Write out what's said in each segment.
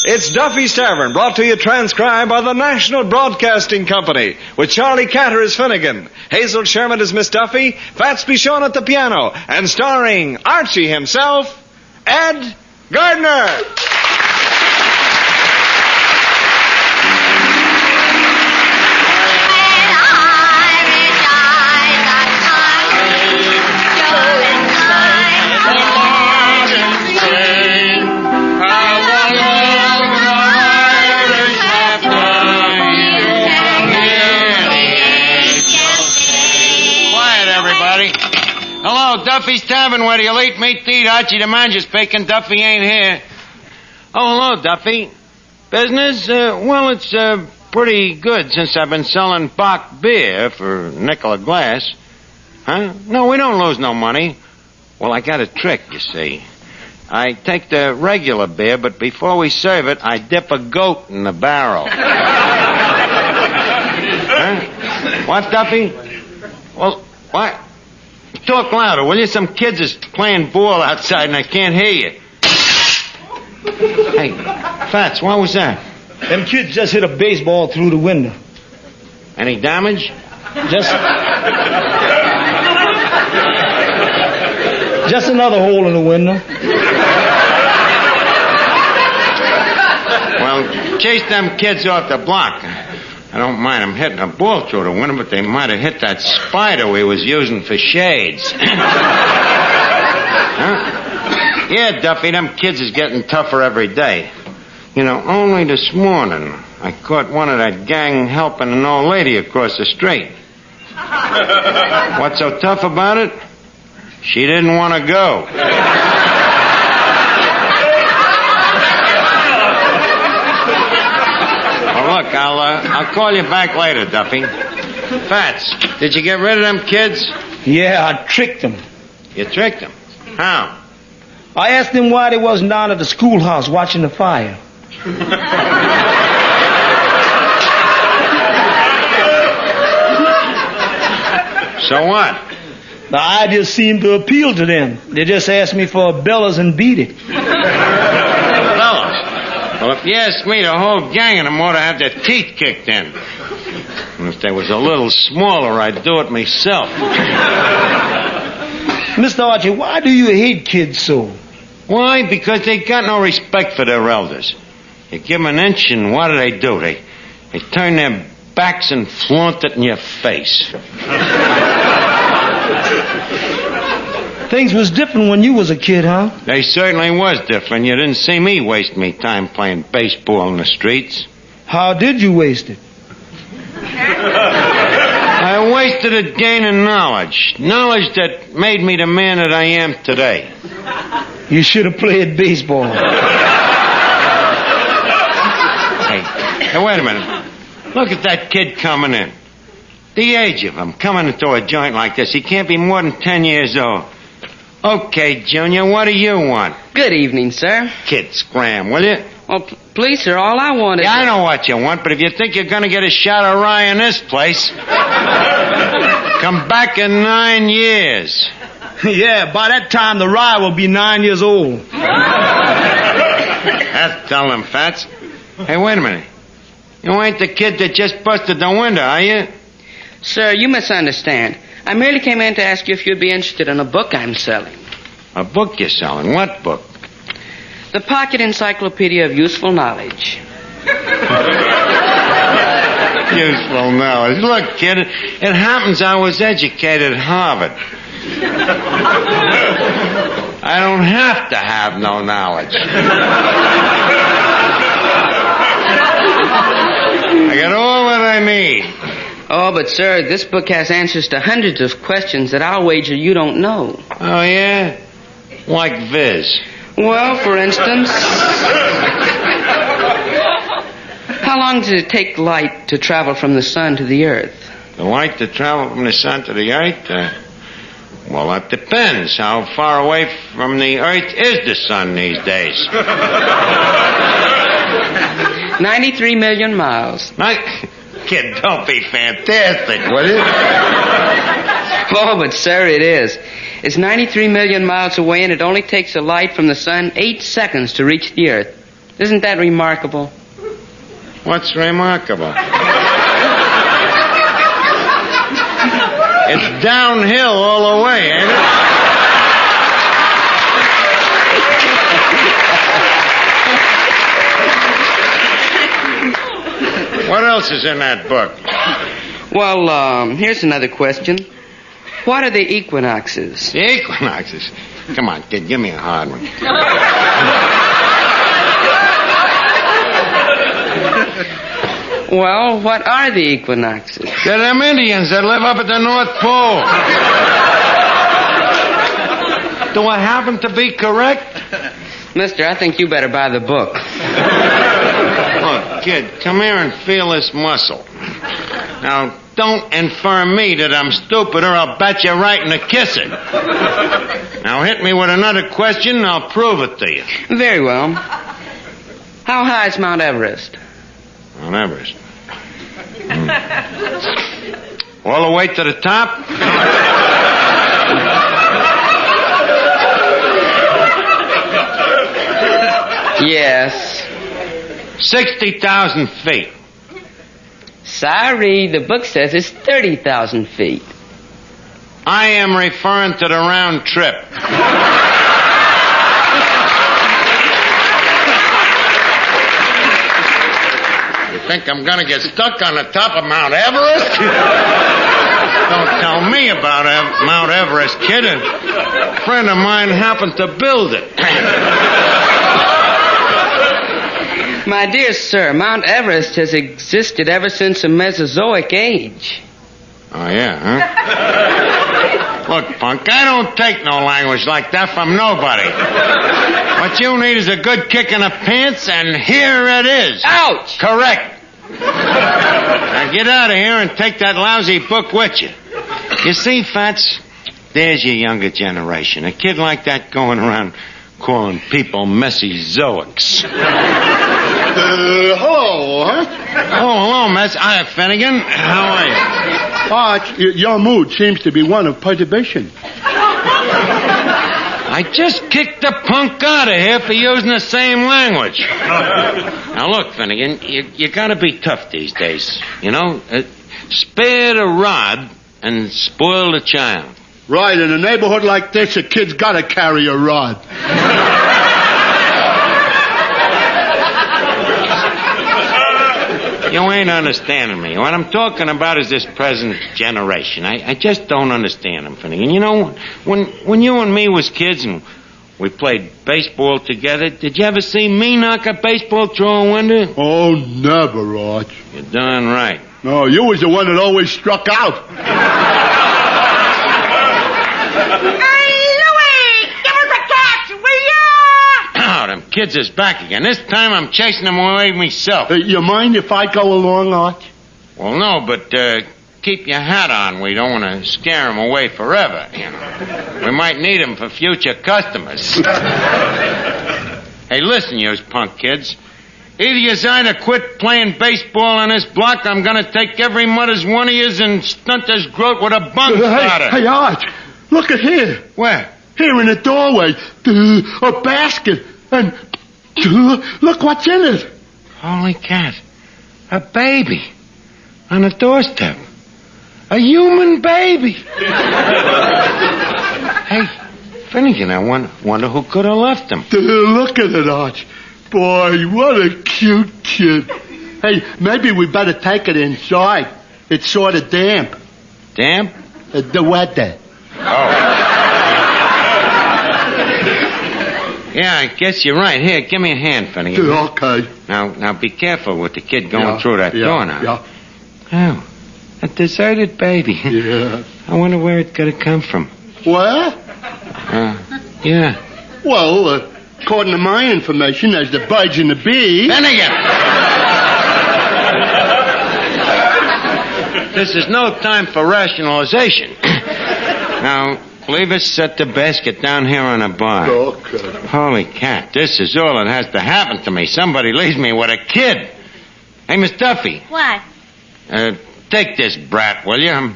It's Duffy's Tavern, brought to you transcribed by the National Broadcasting Company, with Charlie Catter as Finnegan, Hazel Sherman as Miss Duffy, Fats Bichon at the piano, and starring Archie himself, Ed Gardner. Hello, Duffy's Tavern, where you'll eat meat to eat. Archie the manager speaking. Duffy ain't here. Oh, hello, Duffy. Business? Well, it's pretty good since I've been selling Bach beer for a nickel a glass. Huh? No, we don't lose no money. Well, I got a trick, you see. I take the regular beer, but before we serve it, I dip a goat in the barrel. Huh? What, Duffy? Well, what? Talk louder, will you? Some kids is playing ball outside and I can't hear you. Hey, Fats, what was that? Them kids just hit a baseball through the window. Any damage? Just another hole in the window. Well, chase them kids off the block. I don't mind them hitting a ball through the window, but they might have hit that spider we was using for shades. Huh? Yeah, Duffy, them kids is getting tougher every day. You know, only this morning I caught one of that gang helping an old lady across the street. What's so tough about it? She didn't want to go. Look, I'll call you back later, Duffy. Fats, did you get rid of them kids? Yeah, I tricked them. You tricked them? How? I asked them why they wasn't down at the schoolhouse watching the fire. So what? The idea seemed to appeal to them. They just asked me for a bellows and beat it. Well, if you ask me, the whole gang of them ought to have their teeth kicked in. And if they was a little smaller, I'd do it myself. Mr. Archie, why do you hate kids so? Why? Because they got no respect for their elders. You give them an inch, and what do? They turn their backs and flaunt it in your face. Things was different when you was a kid, huh? They certainly was different. You didn't see me waste me time playing baseball in the streets. How did you waste it? I wasted it gaining knowledge. Knowledge that made me the man that I am today. You should have played baseball. Hey, wait a minute. Look at that kid coming in. The age of him, coming into a joint like this. He can't be more than 10 years old. Okay, Junior, what do you want? Good evening, sir. Kid, scram, will you? Oh, please, sir, all I want is... Yeah, I know what you want, but if you think you're going to get a shot of rye in this place, come back in 9 years. Yeah, by that time the rye will be 9 years old. That's telling them, Fats. Hey, wait a minute. You ain't the kid that just busted the window, are you? Sir, you misunderstand. I merely came in to ask you if you'd be interested in a book I'm selling. A book you're selling? What book? The Pocket Encyclopedia of Useful Knowledge. Useful knowledge. Look, kid, it happens I was educated at Harvard. I don't have to have no knowledge. I got all that I need. Oh, but, sir, this book has answers to hundreds of questions that I'll wager you don't know. Oh, yeah? Like Viz. Well, for instance... How long does it take light to travel from the sun to the earth? The light to travel from the sun to the earth? Well, that depends. How far away from the earth is the sun these days? 93 million miles. Kid, don't be fantastic, will you? Oh, but, sir, it is. It's 93 million miles away, and it only takes the light from the sun 8 seconds to reach the earth. Isn't that remarkable? What's remarkable? It's downhill all the way, ain't it? What else is in that book? Well, here's another question. What are the equinoxes? The equinoxes. Come on, kid, give me a hard one. Well, what are the equinoxes? They're them Indians that live up at the North Pole. Do I happen to be correct? Mister, I think you better buy the book. Look, kid, come here and feel this muscle. Now, don't infer me that I'm stupid or I'll bat you right in the kisser. Now, hit me with another question and I'll prove it to you. Very well. How high is Mount Everest? Mount Everest. All the way to the top? Yes. 60,000 feet. Sorry, the book says it's 30,000 feet. I am referring to the round trip. You think I'm going to get stuck on the top of Mount Everest? Don't tell me about Mount Everest, kid. A friend of mine happened to build it. My dear sir, Mount Everest has existed ever since the Mesozoic age. Oh, yeah, huh? Look, punk, I don't take no language like that from nobody. What you need is a good kick in the pants, and here it is. Ouch! Correct. Now get out of here and take that lousy book with you. You see, Fats, there's your younger generation. A kid like that going around calling people Mesozoics. Hello, huh? Oh, hello, Miss. Hi, Finnegan. How are you? Your mood seems to be one of perturbation. I just kicked the punk out of here for using the same language. Now, look, Finnegan, you gotta be tough these days. You know? Spare the rod and spoil the child. Right, in a neighborhood like this, a kid's gotta carry a rod. You ain't understanding me. What I'm talking about is this present generation. I just don't understand them, Finnegan. You know, when you and me was kids and we played baseball together, did you ever see me knock a baseball through a window? Oh, never, Arch. You're darn right. No, you was the one that always struck out. Oh, them kids is back again. This time I'm chasing them away myself. You mind if I go along, Arch? Well, no, but keep your hat on. We don't want to scare them away forever, you know. We might need them for future customers. Hey, listen, you punk kids. Either you either quit playing baseball on this block, or I'm going to take every mother's one of yous and stunt this growth with a bung starter. Hey, Arch, look at here. Where? Here in the doorway, a basket, and look what's in it. Holy cat. A baby. On the doorstep. A human baby. Hey, Finnegan, I wonder who could have left him. Look at it, Arch. Boy, what a cute kid. Hey, maybe we better take it inside. It's sort of damp. Damp? The weather. Oh. Yeah, I guess you're right. Here, give me a hand, Finnegan. Okay. Now, be careful with the kid going through that door now. Yeah. Oh, a deserted baby. Yeah. I wonder where it could have come from. What? Yeah. Well, according to my information, there's the birds and the bees. Finnegan! This is no time for rationalization. Now, leave us set the basket down here on the bar. Okay. Holy cat, this is all that has to happen to me. Somebody leaves me with a kid. Hey, Miss Duffy. What? Take this brat, will you?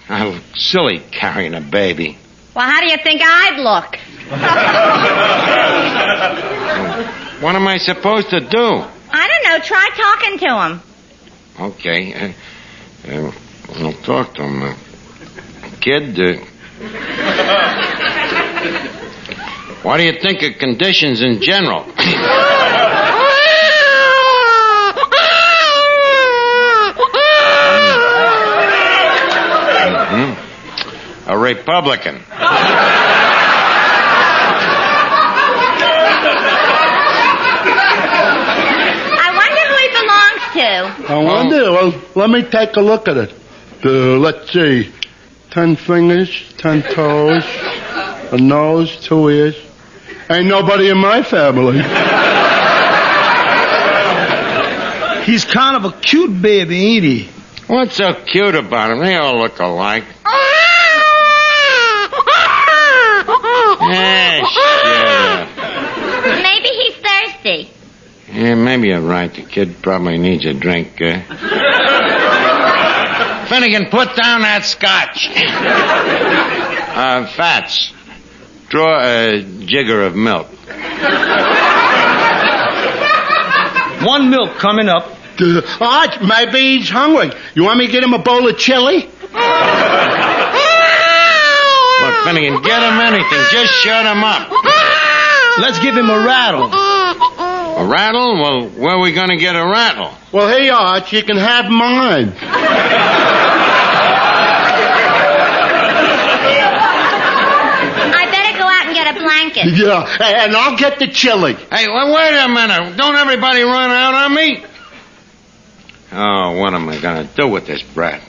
I'm silly carrying a baby. Well, how do you think I'd look? What am I supposed to do? I don't know. Try talking to him. Okay. I'll talk to him. Kid, what do you think of conditions in general? A Republican. I wonder. Well, let me take a look at it. Let's see. 10 fingers, 10 toes, a nose, 2 ears. Ain't nobody in my family. He's kind of a cute baby, ain't he? What's so cute about him? They all look alike. Shut up. Maybe he's thirsty. Yeah, maybe you're right. The kid probably needs a drink. Finnegan, put down that scotch. Fats, draw a jigger of milk. 1 milk coming up. Arch, maybe he's hungry. You want me to get him a bowl of chili? Look, Finnegan, get him anything. Just shut him up. Let's give him a rattle. A rattle? Well, where are we going to get a rattle? Well, hey, Arch, you can have mine. I better go out and get a blanket. Yeah, and I'll get the chili. Hey, well, wait a minute. Don't everybody run out on me. Oh, what am I going to do with this brat?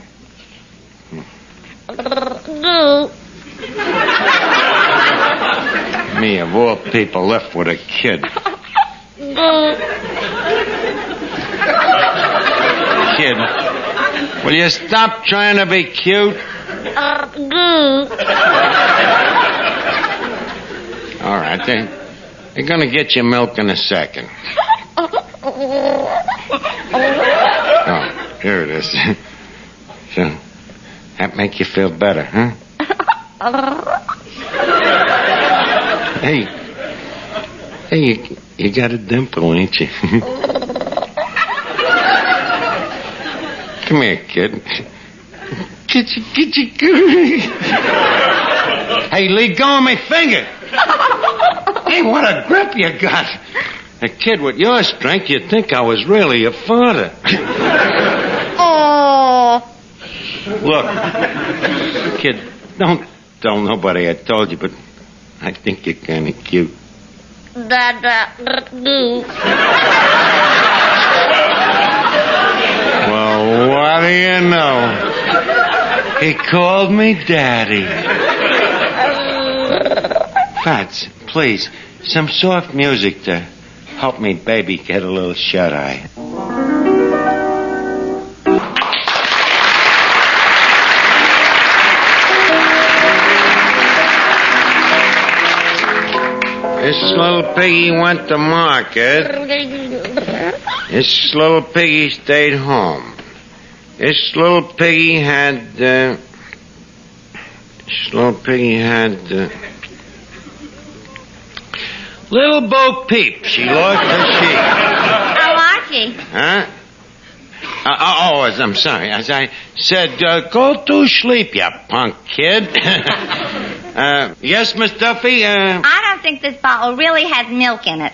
Me, of all people, left with a kid. Kid, will you stop trying to be cute? All right, they're going to get you milk in a second. Oh, here it is. So, that make you feel better, huh? Hey, you got a dimple, ain't you? Come here, kid. Get you. Hey, let go of my finger. Hey, what a grip you got. A kid with your strength, you'd think I was really your father. Oh. Look, kid, don't tell nobody I told you, but I think you're kind of cute. Well, what do you know? He called me Daddy. Fats, please, some soft music to help me baby get a little shut-eye. This little piggy went to market. This little piggy stayed home. This little piggy had, Little Bo Peep. She lost her sheep. Oh, Archie. Huh? I'm sorry. As I said, go to sleep, you punk kid. Yes, Miss Duffy? I don't think this bottle really has milk in it.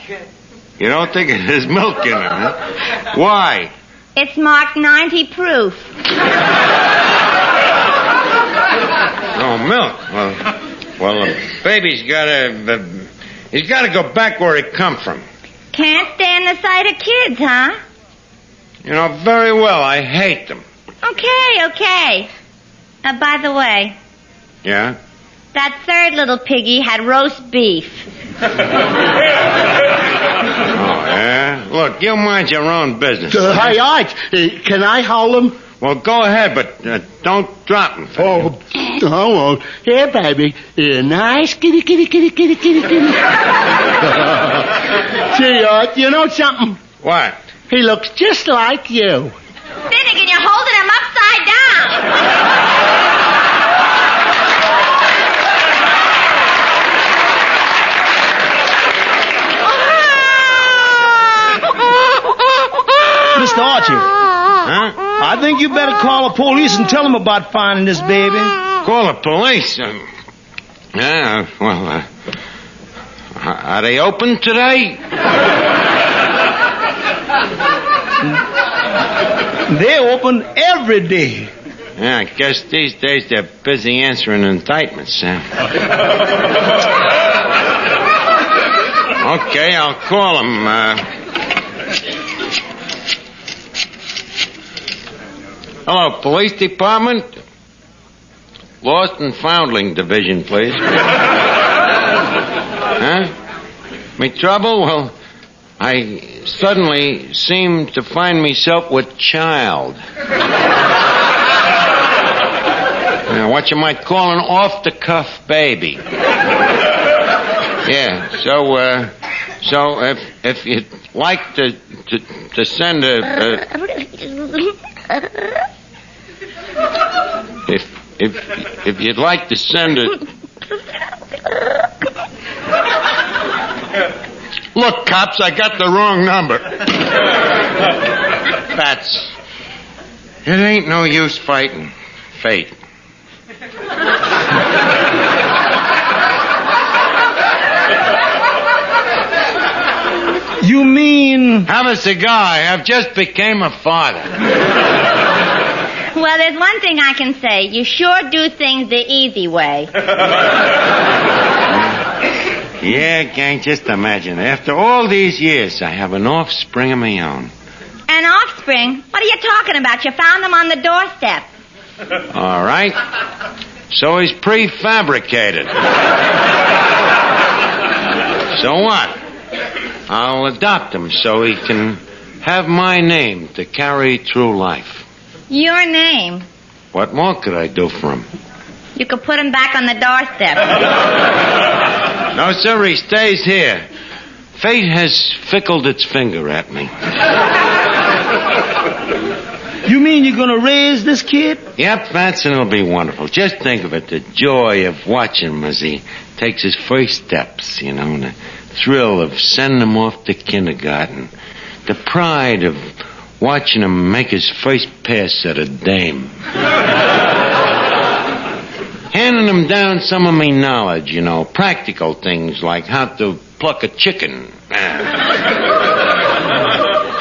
You don't think it has milk in it, huh? Why? It's marked 90 proof. Oh, milk. Well, the baby's he's got to go back where he come from. Can't stand the sight of kids, huh? You know, very well. I hate them. Okay. By the way, Yeah? that third little piggy had roast beef. Oh, yeah? Look, you mind your own business. Hey, Arch, can I hold him? Well, go ahead, but don't drop him. Oh, I won't. Here, baby. Here, nice kitty. Gee, Arch, you know something? What? He looks just like you. Finnegan, you're holding him upside down. Mr. Archie. Huh? I think you better call the police and tell them about finding this baby. Call the police? Yeah, well, are they open today? They're open every day. Yeah, I guess these days they're busy answering indictments, huh? Okay, I'll call them. Hello, police department? Lost and Foundling Division, please. Huh? Me trouble? Well, I suddenly seem to find myself with child. What you might call an off-the-cuff baby. Yeah, so if you'd like to send if you'd like to send Look, cops, I got the wrong number. It ain't no use fighting fate. You mean... Have a cigar. I've just became a father. Well, there's one thing I can say. You sure do things the easy way. Yeah, gang, just imagine. After all these years, I have an offspring of my own. An offspring? What are you talking about? You found them on the doorstep. All right. So he's prefabricated. So what? I'll adopt him so he can have my name to carry through life. Your name? What more could I do for him? You could put him back on the doorstep. No, sir, he stays here. Fate has fickled its finger at me. You mean you're going to raise this kid? Yep, Fats, and it'll be wonderful. Just think of it, the joy of watching him as he takes his first steps, and the thrill of sending him off to kindergarten. The pride of watching him make his first pass at a dame. Handing him down some of me knowledge, practical things like how to pluck a chicken.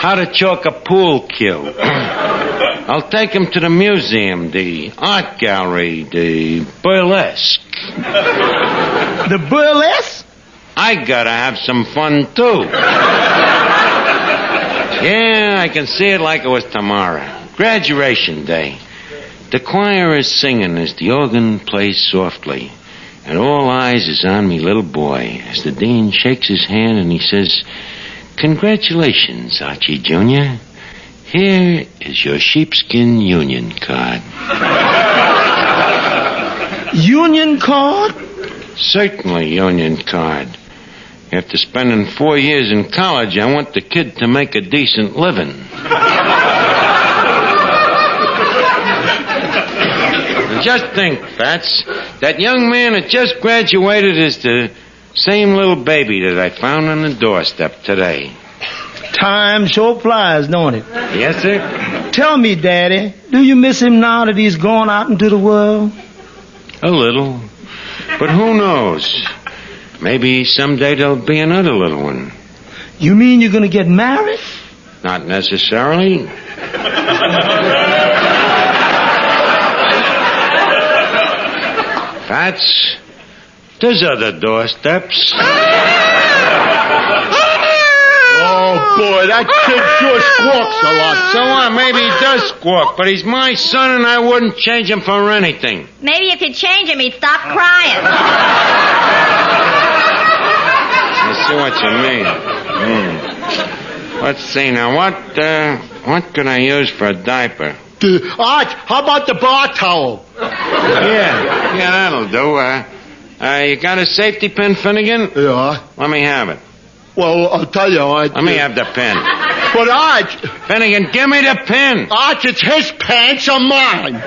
How to chalk a pool cue. I'll take him to the museum, the art gallery, the burlesque. The burlesque? I gotta have some fun, too. Yeah, I can see it like it was tomorrow. Graduation day. The choir is singing as the organ plays softly. And all eyes is on me little boy as the dean shakes his hand and he says, "Congratulations, Archie Jr. Here is your sheepskin union card." Union card? Certainly, union card. After spending 4 years in college, I want the kid to make a decent living. Just think, Fats, that young man that just graduated is the same little baby that I found on the doorstep today. Time sure flies, don't it? Yes, sir? Tell me, Daddy, do you miss him now that he's gone out into the world? A little. But who knows? Maybe someday there'll be another little one. You mean you're going to get married? Not necessarily. Fats, there's other doorsteps. Oh, boy, that kid sure squawks a lot. So what? Maybe he does squawk, but he's my son and I wouldn't change him for anything. Maybe if you change him, he'd stop crying. I see what you mean. Let's see now. What could I use for a diaper? Arch, how about the bar towel? Yeah, that'll do. You got a safety pin, Finnegan? Yeah. Let me have it. Well, I'll tell you, Arch. Let me have the pin. But, Arch... Finnegan, give me the pin. Arch, it's his pants or mine.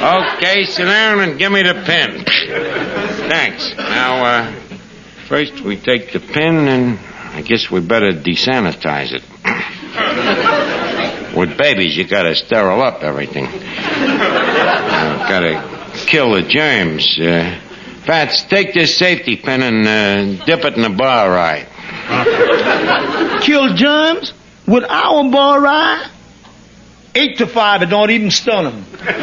Okay, sit down and give me the pin. Thanks. Now, First, we take the pin, and I guess we better desanitize it. With babies, you gotta sterile up everything. Gotta kill the germs. Fats, take this safety pin and dip it in the bar rye. Kill germs with our bar rye? 8 to 5, it don't even stun them. Archie,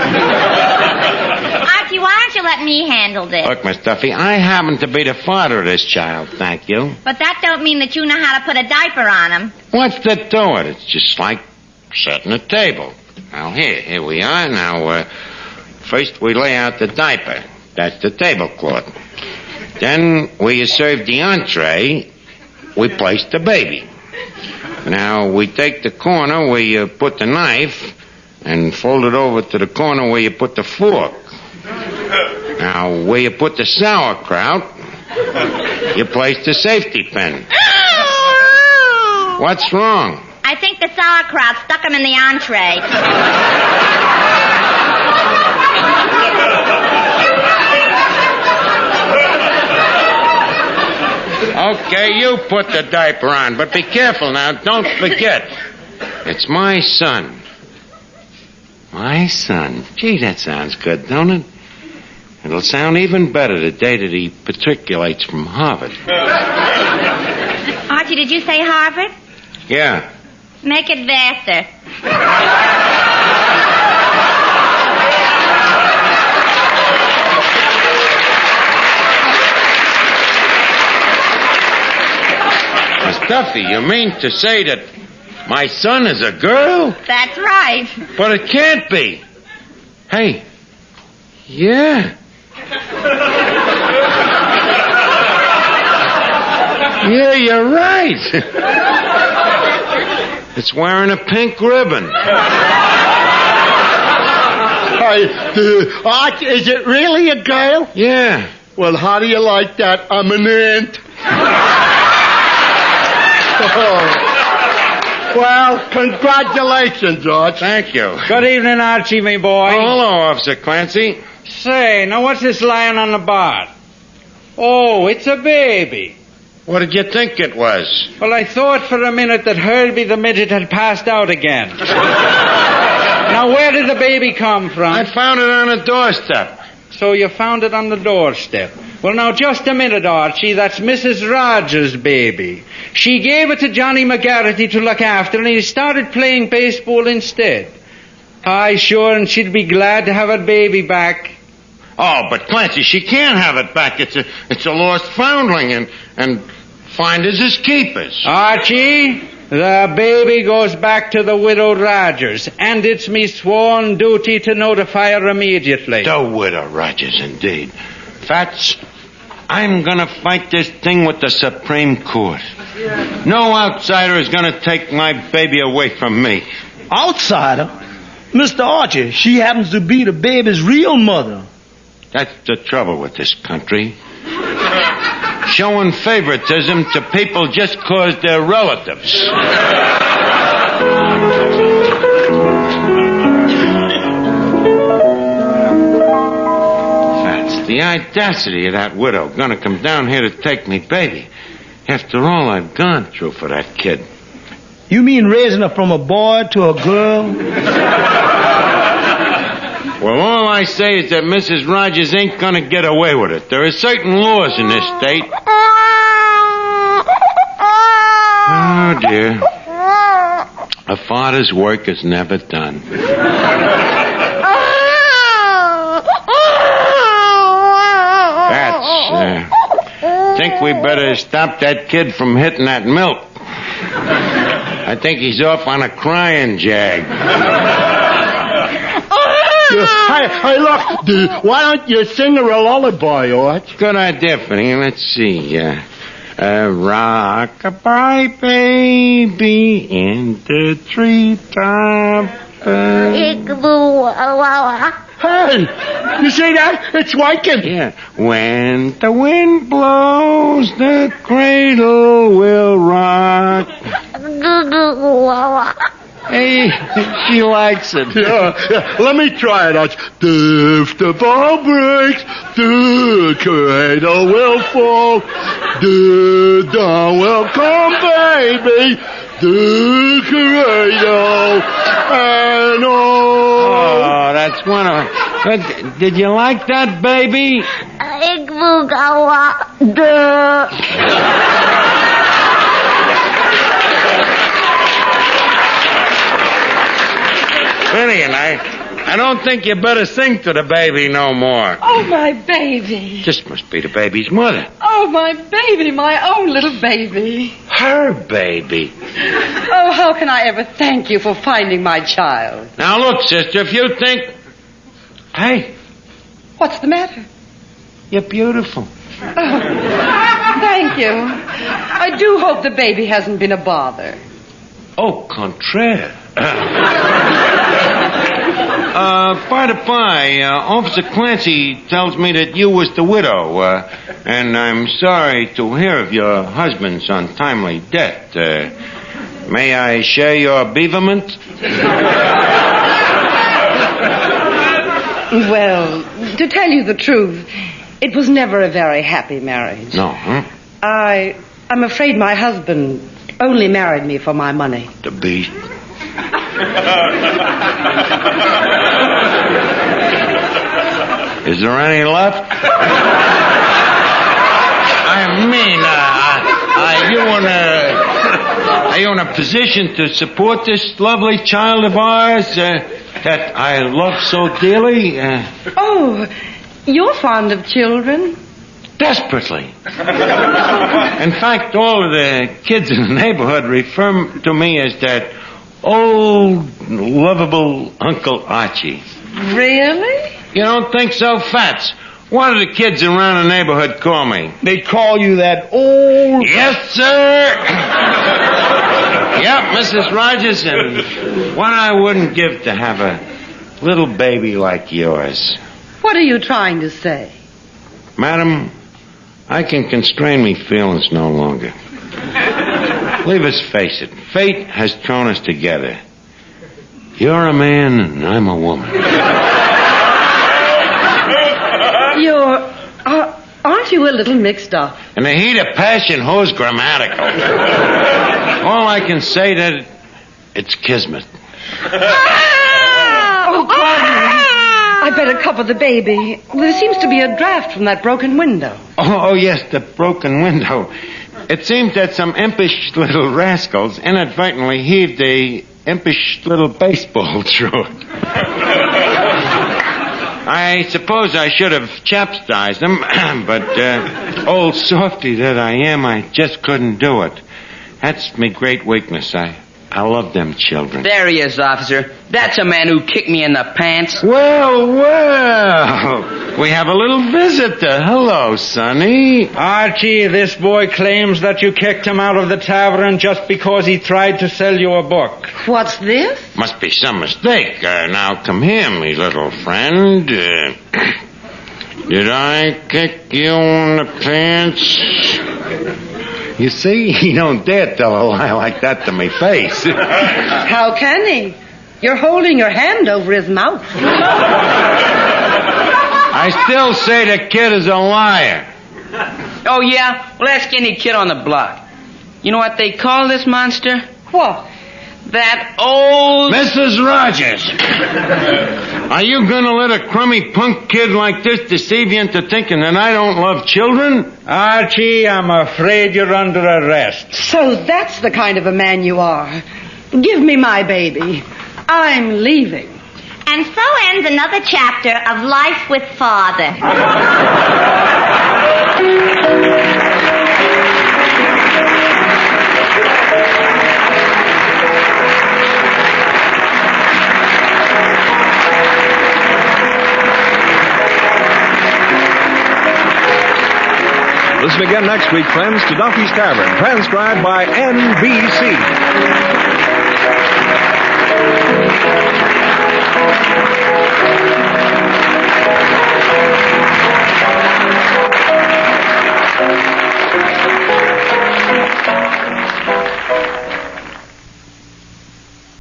why don't you let me handle this? Look, Miss Duffy, I happen to be the father of this child, thank you. But that don't mean that you know how to put a diaper on him. What's to do it? It's just like setting a table. Now, here we are. Now, first we lay out the diaper. That's the tablecloth. Then we serve the entree. We place the baby. Now, we take the corner where you put the knife and fold it over to the corner where you put the fork. Now, where you put the sauerkraut, you place the safety pin. What's wrong? I think the sauerkraut stuck him in the entree. Okay, you put the diaper on, but be careful now. Don't forget. It's my son. My son. Gee, that sounds good, don't it? It'll sound even better the day that he matriculates from Harvard. Archie, did you say Harvard? Yeah. Make it Vassar. Miss Duffy, you mean to say that my son is a girl? That's right. But it can't be. Hey. Yeah. Yeah, you're right. It's wearing a pink ribbon. Art, is it really a girl? Yeah. Well, how do you like that? I'm an ant. Well, congratulations, Arch. Thank you. Good evening, Archie, me boy. Oh, hello, Officer Clancy. Say, now what's this lying on the bar? Oh, it's a baby. What did you think it was? Well, I thought for a minute that Herbie the midget had passed out again. Now, where did the baby come from? I found it on a doorstep. So you found it on the doorstep. Well, now, just a minute, Archie. That's Mrs. Rogers' baby. She gave it to Johnny McGarrity to look after, and he started playing baseball instead. Aye, sure, and she'd be glad to have her baby back. Oh, but Clancy, she can't have it back. It's a lost foundling, and finders is keepers. Archie, the baby goes back to the widow Rogers, and it's me sworn duty to notify her immediately. The widow Rogers, indeed. Fats, I'm gonna fight this thing with the Supreme Court. No outsider is gonna take my baby away from me. Outsider? Mr. Archie, she happens to be the baby's real mother. That's the trouble with this country. Showing favoritism to people just 'cause they're relatives. That's the audacity of that widow gonna come down here to take me baby. After all I've gone through for that kid. You mean raising her from a boy to a girl? Well, all I say is that Mrs. Rogers ain't gonna get away with it. There are certain laws in this state. Oh, dear. A father's work is never done. Think we better stop that kid from hitting that milk. I think he's off on a crying jag. Hey, look, why don't you sing her a lullaby, Arch? Good idea, Finny. Let's see. Rock-a-bye, baby, in the treetop. Hey, you see that? It's working. Yeah. When the wind blows, the cradle will rock. Hey, she likes it. Yeah. Let me try it, Arch. If the ball breaks, the cradle will fall. Welcome, baby. The Credo. And Oh, that's wonderful. But did you like that, baby? Finnegan, I don't think you better sing to the baby no more. Oh, my baby. This must be the baby's mother. Oh, my baby, my own little baby. Her baby. Oh, how can I ever thank you for finding my child? Now, look, sister, if you think... Hey, What's the matter? you're beautiful. Oh, thank you. I do hope the baby hasn't been a bother. Au contraire. By the by, Officer Clancy tells me that you was the widow, and I'm sorry to hear of your husband's untimely death. May I share your beaverment? Well, to tell you the truth, it was never a very happy marriage. No, huh? I'm afraid my husband only married me for my money. The beast. Is there any left? I mean, are you in a position to support this lovely child of ours that I love so dearly? Oh, you're fond of children? Desperately. In fact, all of the kids in the neighborhood refer to me as that old, lovable Uncle Archie. Really? You don't think so, Fats? What do the kids around the neighborhood call me? They call you that old... Yes, sir. Yep, Mrs. Rogers, and what I wouldn't give to have a little baby like yours. What are you trying to say? Madam, I can constrain me feelings no longer. Leave us face it. Fate has thrown us together. You're a man and I'm a woman. Aren't you a little mixed up? In the heat of passion, who's grammatical? All I can say that it's kismet. Oh, pardon me. I better cover the baby. There seems to be a draft from that broken window. Oh, yes, the broken window. It seems that some impish little rascals inadvertently heaved a impish little baseball through it. I suppose I should have chastised them, but old softy that I am, I just couldn't do it. That's my great weakness. I love them children. There he is, officer. That's a man who kicked me in the pants. Well, we have a little visitor. Hello, Sonny. Archie, this boy claims that you kicked him out of the tavern just because he tried to sell you a book. What's this? Must be some mistake. Now, come here, me little friend. Did I kick you in the pants? You see, he don't dare tell a lie like that to me face. How can he? You're holding your hand over his mouth. I still say the kid is a liar. Oh, yeah? Well, ask any kid on the block. You know what they call this monster? What? That old... Mrs. Rogers, are you going to let a crummy punk kid like this deceive you into thinking that I don't love children? Archie, I'm afraid you're under arrest. So that's the kind of a man you are. Give me my baby. I'm leaving. And so ends another chapter of Life with Father. Listen again next week, friends, to Duffy's Tavern, transcribed by NBC.